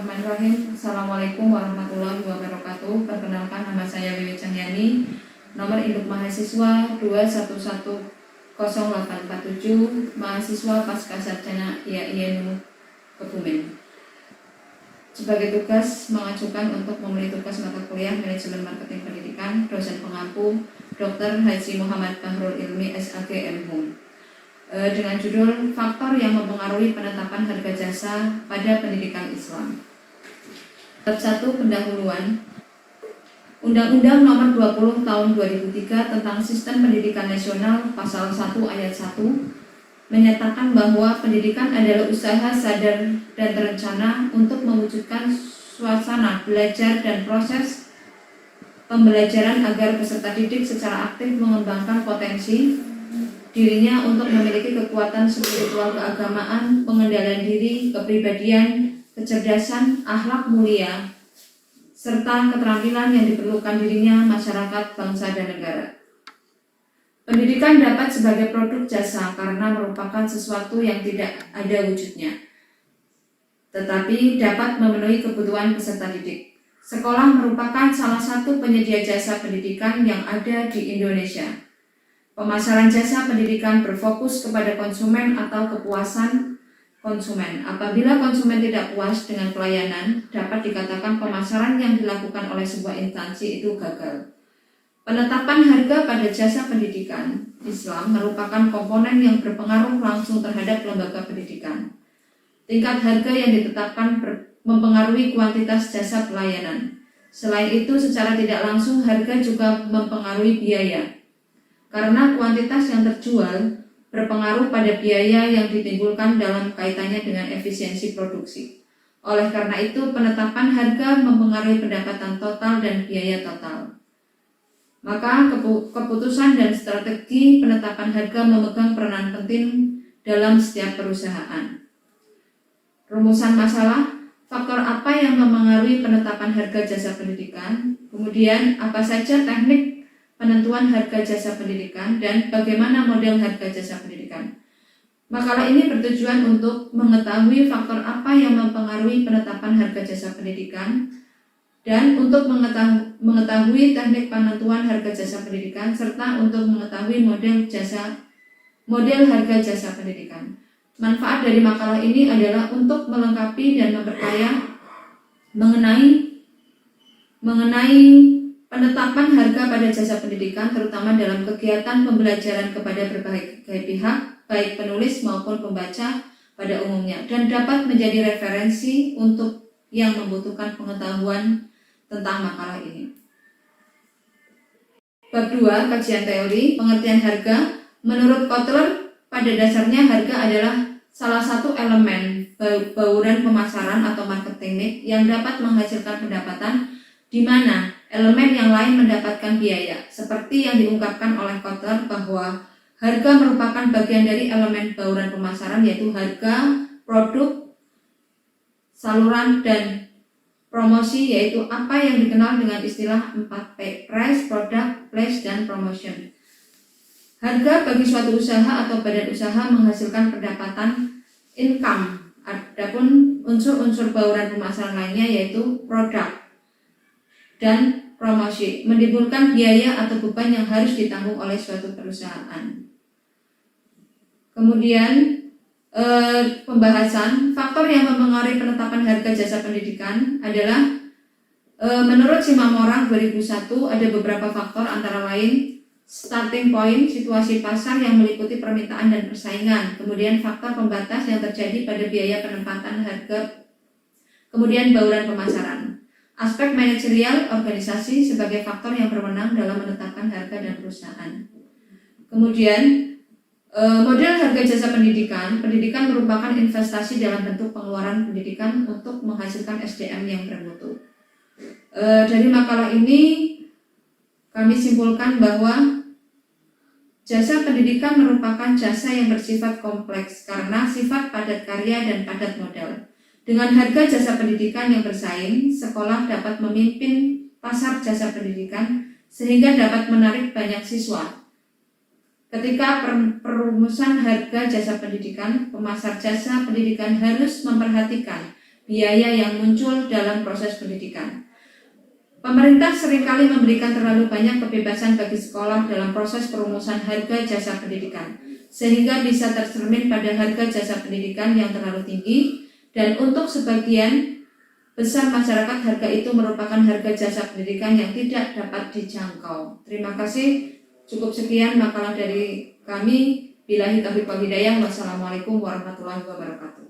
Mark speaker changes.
Speaker 1: Bismillahirrahmanirrahim. Assalamualaikum warahmatullahi wabarakatuh. Perkenalkan, nama saya Wiwi Candiani. Nomor induk mahasiswa 2110847, mahasiswa Pascasarjana IAIN Kebumen. Sebagai tugas mengajukan untuk memenuhi tugas mata kuliah Manajemen Marketing Pendidikan, dosen pengampu Dr. Haji Muhammad Bahrul Ilmi SAG MHum. Dengan judul Faktor yang mempengaruhi penetapan harga jasa pada pendidikan Islam. Bab 1, pendahuluan. Undang-Undang Nomor 20 Tahun 2003 tentang Sistem Pendidikan Nasional Pasal 1 Ayat 1 menyatakan bahwa pendidikan adalah usaha sadar dan terencana untuk mewujudkan suasana belajar dan proses pembelajaran agar peserta didik secara aktif mengembangkan potensi dirinya untuk memiliki kekuatan spiritual keagamaan, pengendalian diri, kepribadian, kecerdasan, akhlak mulia, serta keterampilan yang diperlukan dirinya, masyarakat, bangsa, dan negara. Pendidikan dapat sebagai produk jasa karena merupakan sesuatu yang tidak ada wujudnya, tetapi dapat memenuhi kebutuhan peserta didik. Sekolah merupakan salah satu penyedia jasa pendidikan yang ada di Indonesia. Pemasaran jasa pendidikan berfokus kepada konsumen atau kepuasan konsumen. Apabila konsumen tidak puas dengan pelayanan, dapat dikatakan pemasaran yang dilakukan oleh sebuah instansi itu gagal. Penetapan harga pada jasa pendidikan Islam merupakan komponen yang berpengaruh langsung terhadap lembaga pendidikan. Tingkat harga yang ditetapkan mempengaruhi kuantitas jasa pelayanan. Selain itu, secara tidak langsung harga juga mempengaruhi biaya, karena kuantitas yang terjual berpengaruh pada biaya yang ditimbulkan dalam kaitannya dengan efisiensi produksi. Oleh karena itu, penetapan harga mempengaruhi pendapatan total dan biaya total. Maka keputusan dan strategi penetapan harga memegang peranan penting dalam setiap perusahaan. Rumusan masalah, faktor apa yang mempengaruhi penetapan harga jasa pendidikan, kemudian apa saja teknik penentuan harga jasa pendidikan, dan bagaimana model harga jasa pendidikan. Makalah ini bertujuan untuk mengetahui faktor apa yang mempengaruhi penetapan harga jasa pendidikan dan untuk mengetahui teknik penentuan harga jasa pendidikan serta untuk mengetahui model harga jasa pendidikan. Manfaat dari makalah ini adalah untuk melengkapi dan memperkaya mengenai penetapan harga pada jasa pendidikan, terutama dalam kegiatan pembelajaran kepada berbagai pihak, baik penulis maupun pembaca pada umumnya, dan dapat menjadi referensi untuk yang membutuhkan pengetahuan tentang makalah ini. Bab 2, kajian teori, pengertian harga. Menurut Kotler, pada dasarnya harga adalah salah satu elemen bauran pemasaran atau marketing yang dapat menghasilkan pendapatan, di mana elemen yang lain mendapatkan biaya, seperti yang diungkapkan oleh Kotler bahwa harga merupakan bagian dari elemen bauran pemasaran, yaitu harga, produk, saluran, dan promosi, yaitu apa yang dikenal dengan istilah 4P, price, product, place, dan promotion. Harga bagi suatu usaha atau badan usaha menghasilkan pendapatan, income. Adapun unsur-unsur bauran pemasaran lainnya yaitu produk dan promosi, menimbulkan biaya atau beban yang harus ditanggung oleh suatu perusahaan. Kemudian pembahasan faktor yang mempengaruhi penetapan harga jasa pendidikan adalah menurut Simamora 2001 ada beberapa faktor, antara lain starting point, situasi pasar yang meliputi permintaan dan persaingan, kemudian faktor pembatas yang terjadi pada biaya penempatan harga, kemudian bauran pemasaran. Aspek manajerial organisasi sebagai faktor yang berwenang dalam menetapkan harga dan perusahaan. Kemudian model harga jasa pendidikan. Pendidikan merupakan investasi dalam bentuk pengeluaran pendidikan untuk menghasilkan SDM yang bermutu. Dari makalah ini kami simpulkan bahwa jasa pendidikan merupakan jasa yang bersifat kompleks karena sifat padat karya dan padat modal. Dengan harga jasa pendidikan yang bersaing, sekolah dapat memimpin pasar jasa pendidikan sehingga dapat menarik banyak siswa. Ketika perumusan harga jasa pendidikan, pemasar jasa pendidikan harus memperhatikan biaya yang muncul dalam proses pendidikan. Pemerintah seringkali memberikan terlalu banyak kebebasan bagi sekolah dalam proses perumusan harga jasa pendidikan, sehingga bisa tercermin pada harga jasa pendidikan yang terlalu tinggi, dan untuk sebagian besar masyarakat harga itu merupakan harga jasa pendidikan yang tidak dapat dijangkau. Terima kasih. Cukup sekian makalah dari kami. Billahi taufiq wal hidayah. Wassalamualaikum warahmatullahi wabarakatuh.